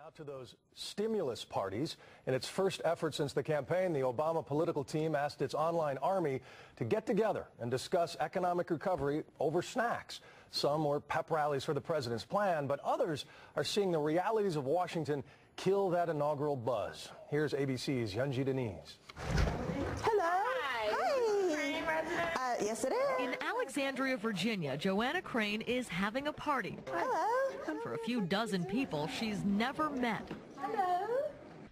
Now to those stimulus parties. In its first effort since the campaign, the Obama political team asked its online army to get together and discuss economic recovery over snacks. Some were pep rallies for the president's plan, but others are seeing the realities of Washington kill that inaugural buzz. Here's ABC's Yunji Denise. Hello. Hi. Yes, it is. In Alexandria, Virginia, Joanna Crane is having a party. Hello. And for a few dozen people she's never met. Hello.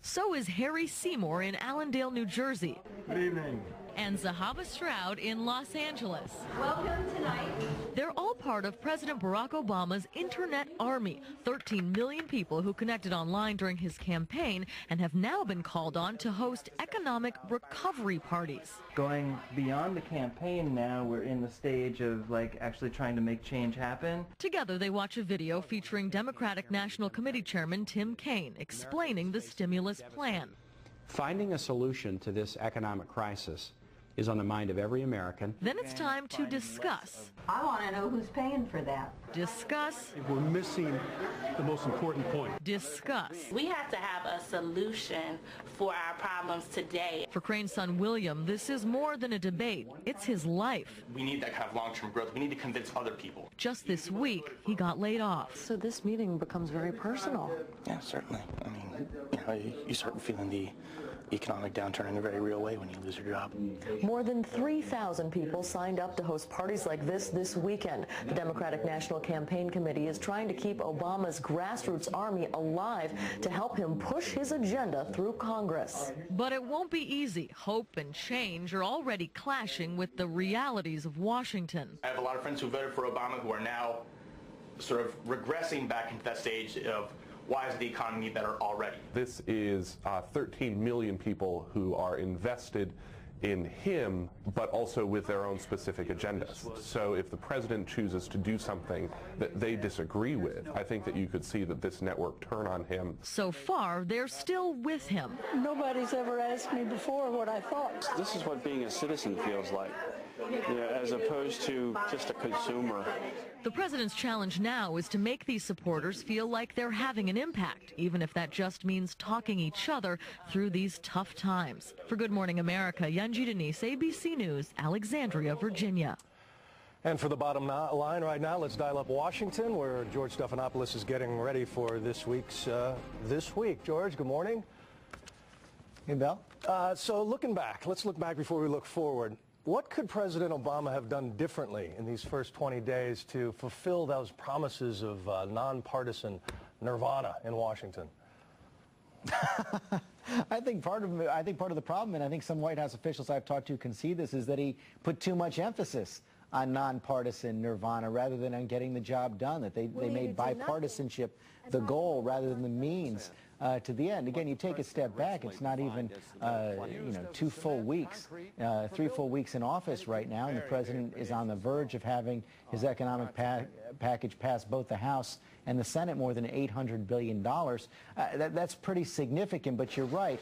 So is Harry Seymour in Allendale, New Jersey. Good evening. And Zahaba Stroud in Los Angeles. Welcome tonight. They're all part of President Barack Obama's Internet Army, 13 million people who connected online during his campaign and have now been called on to host economic recovery parties. Going beyond the campaign now, we're in the stage of actually trying to make change happen. Together they watch a video featuring Democratic National Committee Chairman Tim Kaine explaining the stimulus plan. Finding a solution to this economic crisis is on the mind of every American. Then it's time to discuss. I want to know who's paying for that. Discuss. We're missing the most important point. Discuss. We have to have a solution for our problems today. For Crane's son William, this is more than a debate. It's his life. We need that kind of long-term growth. We need to convince other people. Just this week, he got laid off. So this meeting becomes very personal. Yeah, certainly. I mean, you start feeling the economic downturn in a very real way when you lose your job. More than 3,000 people signed up to host parties like this weekend. The Democratic National Campaign Committee is trying to keep Obama's grassroots army alive to help him push his agenda through Congress. But it won't be easy. Hope and change are already clashing with the realities of Washington. I have a lot of friends who voted for Obama who are now sort of regressing back into that stage of why is the economy better already? This is 13 million people who are invested in him, but also with their own specific agendas. So if the president chooses to do something that they disagree with, I think that you could see that this network turn on him. So far, they're still with him. Nobody's ever asked me before what I thought. This is what being a citizen feels like, as opposed to just a consumer. The president's challenge now is to make these supporters feel like they're having an impact, even if that just means talking each other through these tough times. For Good Morning America, Yunji Denise, ABC News, Alexandria, Virginia. And for the bottom line right now, let's dial up Washington, where George Stephanopoulos is getting ready for this week's This Week. George, good morning. Hey, Bill. So looking back, let's look back before we look forward. What could President Obama have done differently in these first 20 days to fulfill those promises of nonpartisan nirvana in Washington? I think part of the problem, and I think some White House officials I've talked to can see this, is that he put too much emphasis on nonpartisan nirvana rather than on getting the job done, that they made bipartisanship the goal rather than the means to the end. Again, you take a step back, it's not even 2 full weeks, 3 full weeks in office right now, and the president is on the verge of having his economic package pass both the House and the Senate, more than $800 billion. That's pretty significant, but you're right,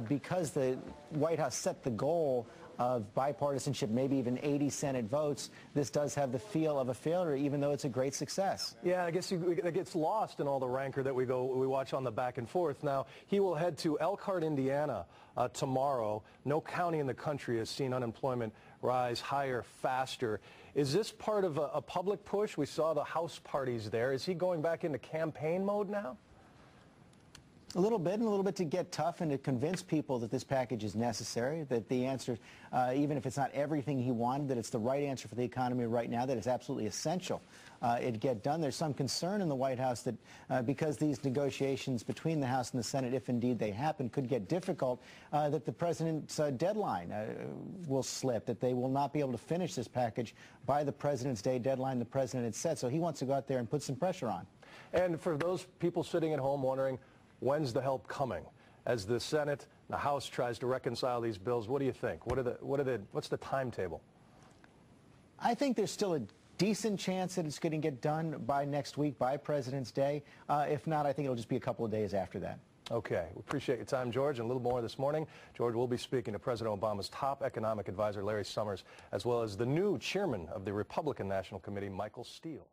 because the White House set the goal of bipartisanship, maybe even 80 Senate votes, this does have the feel of a failure, even though it's a great success. Yeah, I guess it gets lost in all the rancor that we watch on the back and forth. Now, he will head to Elkhart, Indiana tomorrow. No county in the country has seen unemployment rise higher, faster. Is this part of a public push? We saw the House parties there. Is he going back into campaign mode now? A little bit, and a little bit to get tough and to convince people that this package is necessary, that the answer, even if it's not everything he wanted, that it's the right answer for the economy right now, that it's absolutely essential it get done. There's some concern in the White House that because these negotiations between the House and the Senate, if indeed they happen, could get difficult, that the president's deadline will slip, that they will not be able to finish this package by the president's day deadline the president had set. So he wants to go out there and put some pressure on. And for those people sitting at home wondering, when's the help coming? As the Senate, the House tries to reconcile these bills, what do you think? What's the timetable? I think there's still a decent chance that it's going to get done by next week, by President's Day. If not, I think it'll just be a couple of days after that. Okay. We appreciate your time, George, and a little more this morning. George will be speaking to President Obama's top economic advisor, Larry Summers, as well as the new chairman of the Republican National Committee, Michael Steele.